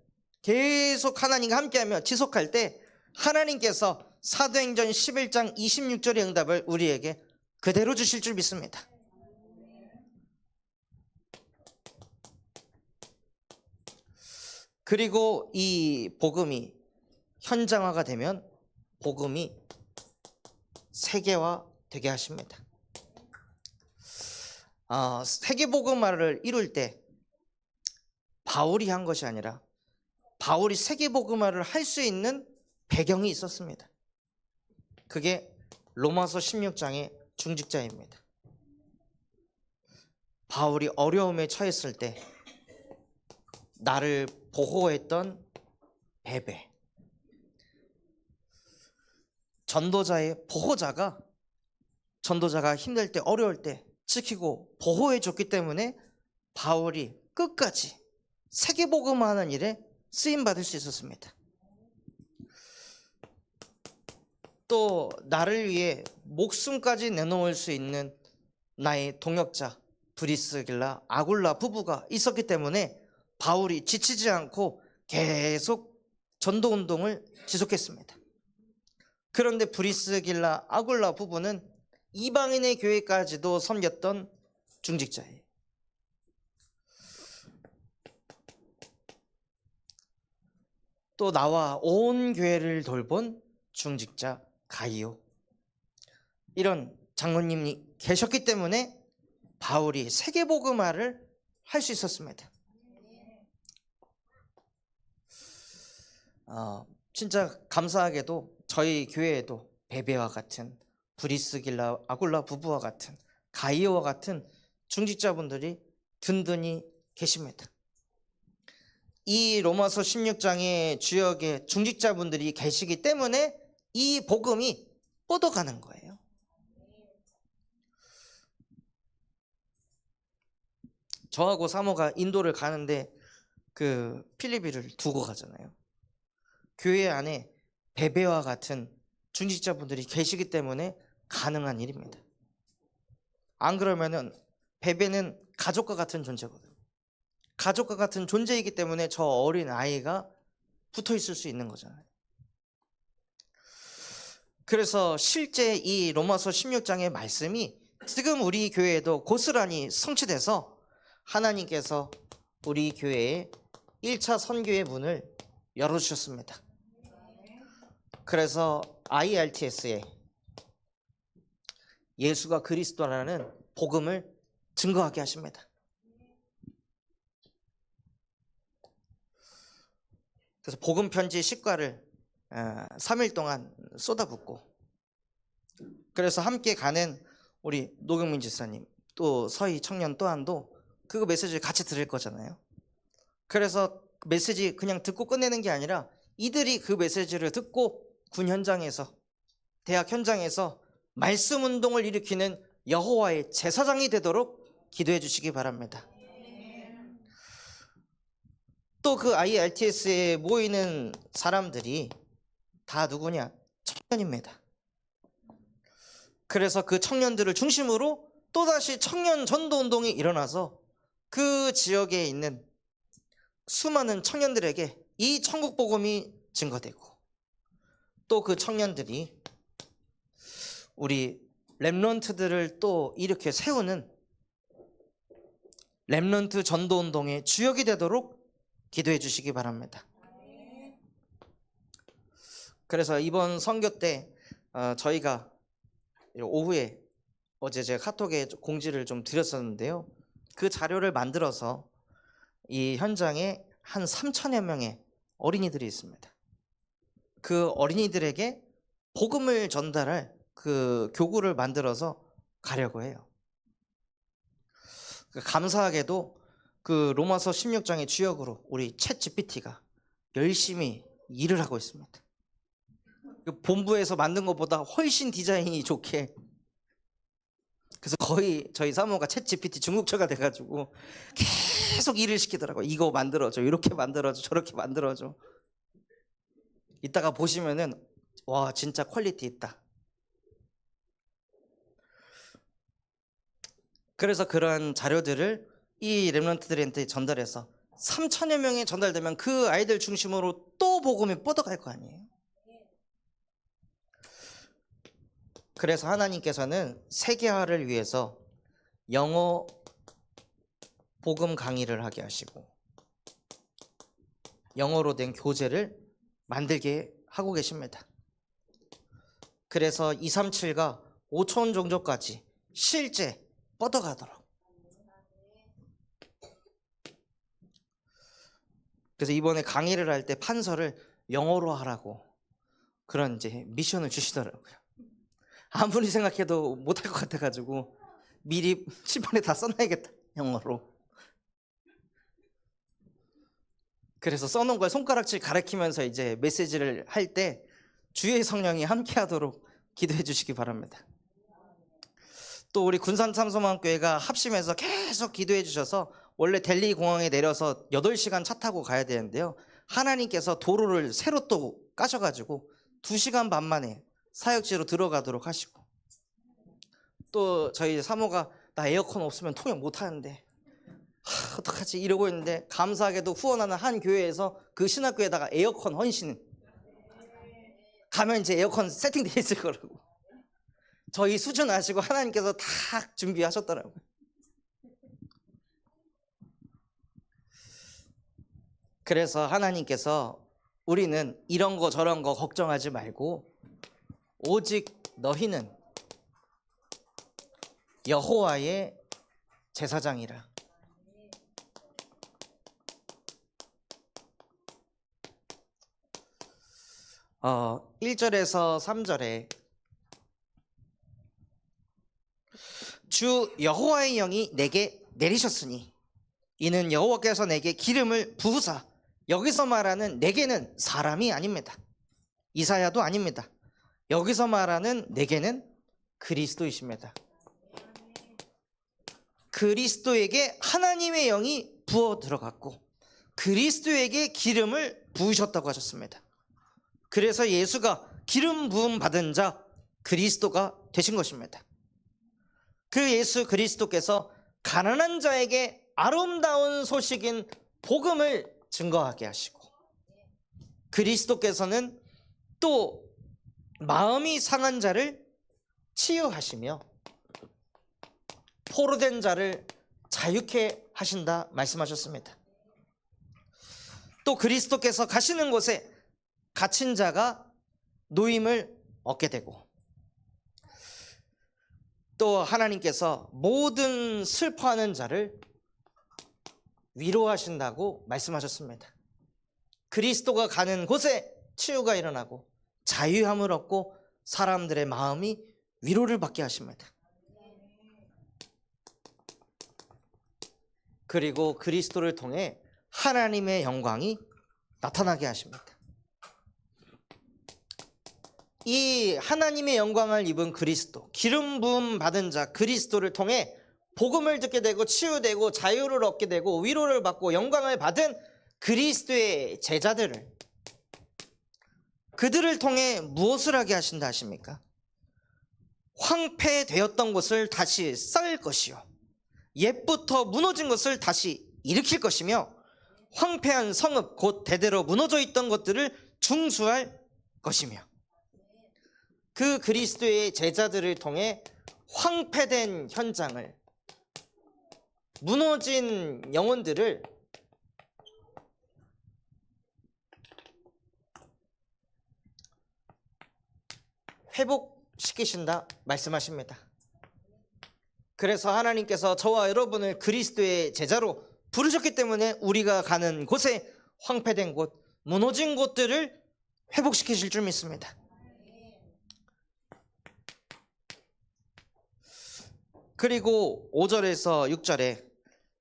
계속 하나님과 함께하며 지속할 때 하나님께서 사도행전 11장 26절의 응답을 우리에게 그대로 주실 줄 믿습니다. 그리고 이 복음이 현장화가 되면 복음이 세계화 되게 하십니다. 세계복음화를 이룰 때 바울이 한 것이 아니라 바울이 세계복음화를 할 수 있는 배경이 있었습니다. 그게 로마서 16장의 중직자입니다. 바울이 어려움에 처했을 때 나를 보호했던 베베, 전도자의 보호자가 전도자가 힘들 때 어려울 때 지키고 보호해 줬기 때문에 바울이 끝까지 세계복음화하는 일에 쓰임받을 수 있었습니다. 또 나를 위해 목숨까지 내놓을 수 있는 나의 동역자 브리스길라 아굴라 부부가 있었기 때문에 바울이 지치지 않고 계속 전도운동을 지속했습니다. 그런데 브리스길라 아굴라 부부는 이방인의 교회까지도 섬겼던 중직자예요. 또 나와 온 교회를 돌본 중직자 가이오, 이런 장로님이 계셨기 때문에 바울이 세계복음화를 할 수 있었습니다. 진짜 감사하게도 저희 교회에도 베베와 같은 브리스길라 아굴라 부부와 같은 가이오와 같은 중직자분들이 든든히 계십니다. 이 로마서 16장의 주역에 중직자분들이 계시기 때문에 이 복음이 뻗어가는 거예요. 저하고 사모가 인도를 가는데 그 필리비를 두고 가잖아요. 교회 안에 베베와 같은 중직자분들이 계시기 때문에 가능한 일입니다. 안 그러면은 베베는 가족과 같은 존재거든요. 가족과 같은 존재이기 때문에 저 어린 아이가 붙어 있을 수 있는 거잖아요. 그래서 실제 이 로마서 16장의 말씀이 지금 우리 교회에도 고스란히 성취돼서 하나님께서 우리 교회에 1차 선교의 문을 열어주셨습니다. 그래서 IRTS에 예수가 그리스도라는 복음을 증거하게 하십니다. 그래서 복음 편지 식과를 3일 동안 쏟아붓고, 그래서 함께 가는 우리 노경민 지사님 또 서희 청년 또한도 그 메시지를 같이 들을 거잖아요. 그래서 그 메시지 그냥 듣고 끝내는 게 아니라 이들이 그 메시지를 듣고 군 현장에서 대학 현장에서 말씀 운동을 일으키는 여호와의 제사장이 되도록 기도해 주시기 바랍니다. 또 그 IRTS에 모이는 사람들이 다 누구냐? 청년입니다. 그래서 그 청년들을 중심으로 또다시 청년 전도 운동이 일어나서 그 지역에 있는 수많은 청년들에게 이 천국 복음이 증거되고, 또 그 청년들이 우리 렘넌트들을 또 이렇게 세우는 렘넌트 전도 운동의 주역이 되도록 기도해 주시기 바랍니다. 그래서 이번 선교 때 저희가 오후에 어제 제가 카톡에 공지를 좀 드렸었는데요. 그 자료를 만들어서 이 현장에 한 3천여 명의 어린이들이 있습니다. 그 어린이들에게 복음을 전달할 그 교구를 만들어서 가려고 해요. 감사하게도 그 로마서 16장의 주역으로 우리 챗 GPT가 열심히 일을 하고 있습니다. 본부에서 만든 것보다 훨씬 디자인이 좋게, 그래서 거의 저희 사모가 챗 GPT 중국처가 돼가지고 계속 일을 시키더라고요. 이거 만들어줘, 이렇게 만들어줘, 저렇게 만들어줘. 이따가 보시면은 와, 진짜 퀄리티 있다. 그래서 그런 자료들을 이 렘넌트들한테 전달해서 3천여 명이 전달되면 그 아이들 중심으로 또 복음이 뻗어갈 거 아니에요. 그래서 하나님께서는 세계화를 위해서 영어 복음 강의를 하게 하시고 영어로 된 교재를 만들게 하고 계십니다. 그래서 237가 5천 종족까지 실제 뻗어가도록. 그래서 이번에 강의를 할 때 판서를 영어로 하라고 그런 이제 미션을 주시더라고요. 아무리 생각해도 못할 것 같아가지고 미리 칠판에 다 써놔야겠다, 영어로. 그래서 써놓은 걸 손가락질 가리키면서 이제 메시지를 할 때 주의 성령이 함께하도록 기도해 주시기 바랍니다. 또 우리 군산참소만교회가 합심해서 계속 기도해 주셔서 원래 델리 공항에 내려서 8시간 차 타고 가야 되는데요, 하나님께서 도로를 새로 또 까셔가지고 2시간 반 만에 사역지로 들어가도록 하시고, 또 저희 사모가 나 에어컨 없으면 통역 못하는데 어떡하지 이러고 있는데, 감사하게도 후원하는 한 교회에서 그 신학교에다가 에어컨 헌신, 가면 이제 에어컨 세팅되어 있을 거라고 저희 수준 아시고 하나님께서 다 준비하셨더라고요. 그래서 하나님께서 우리는 이런 거 저런 거 걱정하지 말고 오직 너희는 여호와의 제사장이라. 1절에서 3절에 주 여호와의 영이 내게 내리셨으니 이는 여호와께서 내게 기름을 부으사, 여기서 말하는 내게는 사람이 아닙니다. 이사야도 아닙니다. 여기서 말하는 내게는 그리스도이십니다. 그리스도에게 하나님의 영이 부어 들어갔고 그리스도에게 기름을 부으셨다고 하셨습니다. 그래서 예수가 기름 부음 받은 자 그리스도가 되신 것입니다. 그 예수 그리스도께서 가난한 자에게 아름다운 소식인 복음을 증거하게 하시고, 그리스도께서는 또 마음이 상한 자를 치유하시며 포로된 자를 자유케 하신다 말씀하셨습니다. 또 그리스도께서 가시는 곳에 갇힌 자가 노임을 얻게 되고, 또 하나님께서 모든 슬퍼하는 자를 위로하신다고 말씀하셨습니다. 그리스도가 가는 곳에 치유가 일어나고 자유함을 얻고 사람들의 마음이 위로를 받게 하십니다. 그리고 그리스도를 통해 하나님의 영광이 나타나게 하십니다. 이 하나님의 영광을 입은 그리스도, 기름 부음 받은 자 그리스도를 통해 복음을 듣게 되고 치유되고 자유를 얻게 되고 위로를 받고 영광을 받은 그리스도의 제자들을, 그들을 통해 무엇을 하게 하신다 하십니까? 황폐되었던 것을 다시 쌓을 것이요, 옛부터 무너진 것을 다시 일으킬 것이며, 황폐한 성읍 곧 대대로 무너져 있던 것들을 중수할 것이며, 그 그리스도의 제자들을 통해 황폐된 현장을, 무너진 영혼들을 회복시키신다 말씀하십니다. 그래서 하나님께서 저와 여러분을 그리스도의 제자로 부르셨기 때문에 우리가 가는 곳에 황폐된 곳, 무너진 곳들을 회복시키실 줄 믿습니다. 그리고 5절에서 6절에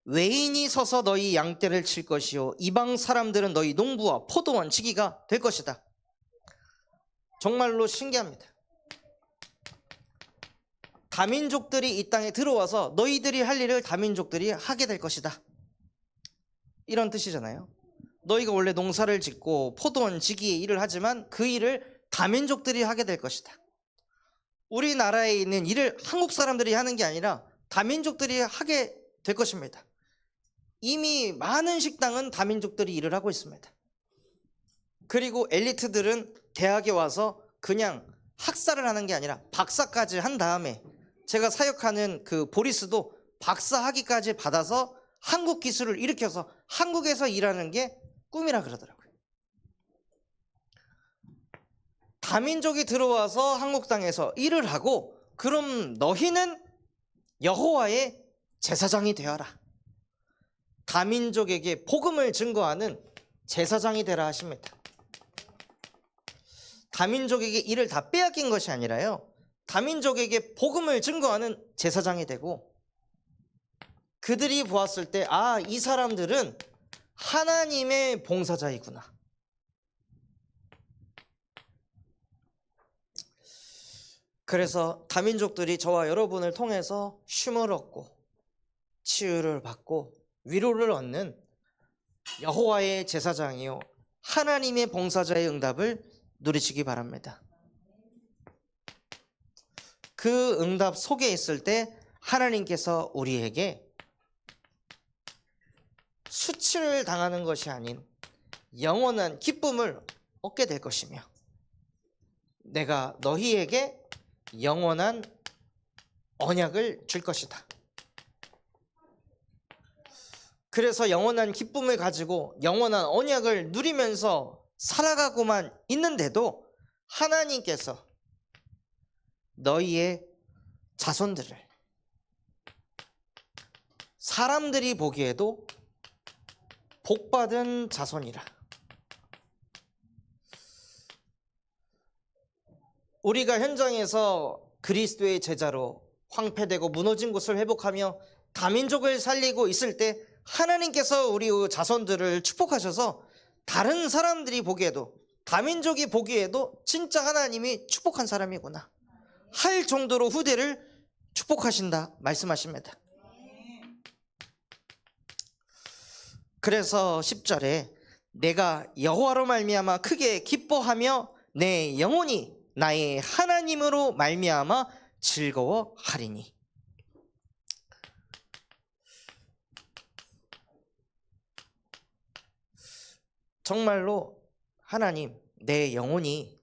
외인이 서서 너희 양떼를 칠 것이요 이방 사람들은 너희 농부와 포도원 지기가 될 것이다. 정말로 신기합니다. 다민족들이 이 땅에 들어와서 너희들이 할 일을 다민족들이 하게 될 것이다, 이런 뜻이잖아요. 너희가 원래 농사를 짓고 포도원 지기의 일을 하지만 그 일을 다민족들이 하게 될 것이다. 우리나라에 있는 일을 한국 사람들이 하는 게 아니라 다민족들이 하게 될 것입니다. 이미 많은 식당은 다민족들이 일을 하고 있습니다. 그리고 엘리트들은 대학에 와서 그냥 학사를 하는 게 아니라 박사까지 한 다음에, 제가 사역하는 그 보리스도 박사 학위까지 받아서 한국 기술을 일으켜서 한국에서 일하는 게 꿈이라 그러더라고요. 다민족이 들어와서 한국 땅에서 일을 하고, 그럼 너희는 여호와의 제사장이 되어라, 다민족에게 복음을 증거하는 제사장이 되라 하십니다. 다민족에게 일을 다 빼앗긴 것이 아니라요, 다민족에게 복음을 증거하는 제사장이 되고, 그들이 보았을 때 아, 이 사람들은 하나님의 봉사자이구나, 그래서 다민족들이 저와 여러분을 통해서 쉼을 얻고 치유를 받고 위로를 얻는 여호와의 제사장이요 하나님의 봉사자의 응답을 누리시기 바랍니다. 그 응답 속에 있을 때 하나님께서 우리에게 수치를 당하는 것이 아닌 영원한 기쁨을 얻게 될 것이며, 내가 너희에게 영원한 언약을 줄 것이다. 그래서 영원한 기쁨을 가지고 영원한 언약을 누리면서 살아가고만 있는데도 하나님께서 너희의 자손들을 사람들이 보기에도 복받은 자손이라, 우리가 현장에서 그리스도의 제자로 황폐되고 무너진 곳을 회복하며 다민족을 살리고 있을 때 하나님께서 우리 자손들을 축복하셔서 다른 사람들이 보기에도, 다민족이 보기에도 진짜 하나님이 축복한 사람이구나 할 정도로 후대를 축복하신다 말씀하십니다. 그래서 10절에 내가 여호와로 말미암아 크게 기뻐하며 내 영혼이 나의 하나님으로 말미암아 즐거워하리니, 정말로 하나님, 내 영혼이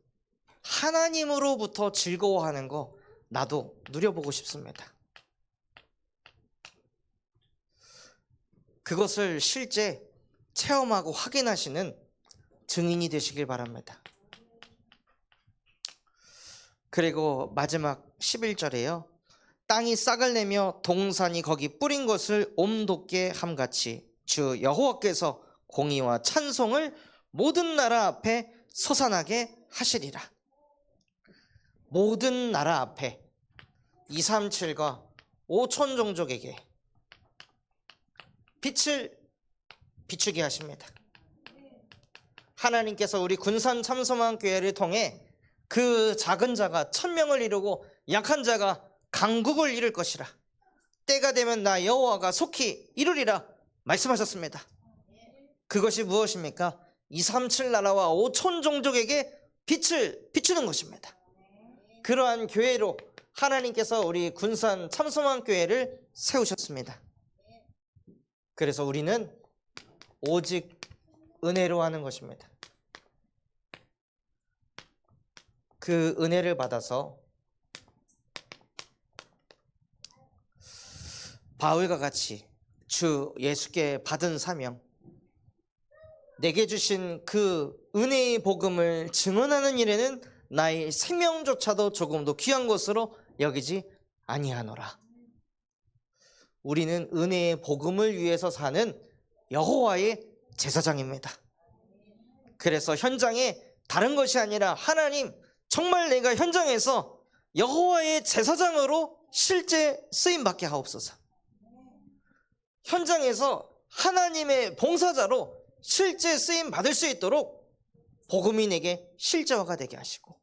하나님으로부터 즐거워하는 거 나도 누려보고 싶습니다. 그것을 실제 체험하고 확인하시는 증인이 되시길 바랍니다. 그리고 마지막 11절에요. 땅이 싹을 내며 동산이 거기 뿌린 것을 옴돋게 함같이 주 여호와께서 공의와 찬송을 모든 나라 앞에 솟아나게 하시리라. 모든 나라 앞에 237과 5천 종족에게 빛을 비추게 하십니다. 하나님께서 우리 군산 참소망교회를 통해 그 작은 자가 1000명을 이루고 약한 자가 강국을 이룰 것이라. 때가 되면 나 여호와가 속히 이루리라 말씀하셨습니다. 그것이 무엇입니까? 237 나라와 5천 종족에게 빛을 비추는 것입니다. 그러한 교회로 하나님께서 우리 군산 참소망교회를 세우셨습니다. 그래서 우리는 오직 은혜로 하는 것입니다. 그 은혜를 받아서 바울과 같이 주 예수께 받은 사명, 내게 주신 그 은혜의 복음을 증언하는 일에는 나의 생명조차도 조금도 귀한 것으로 여기지 아니하노라. 우리는 은혜의 복음을 위해서 사는 여호와의 제사장입니다. 그래서 현장에 다른 것이 아니라 하나님, 정말 내가 현장에서 여호와의 제사장으로 실제 쓰임받게 하옵소서. 현장에서 하나님의 봉사자로 실제 쓰임 받을 수 있도록 복음이 내게 실제화가 되게 하시고,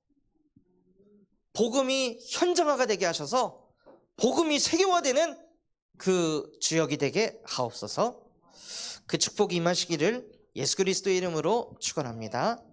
복음이 현장화가 되게 하셔서 복음이 세계화되는 그 주역이 되게 하옵소서. 그 축복이 임하시기를 예수 그리스도의 이름으로 축원합니다.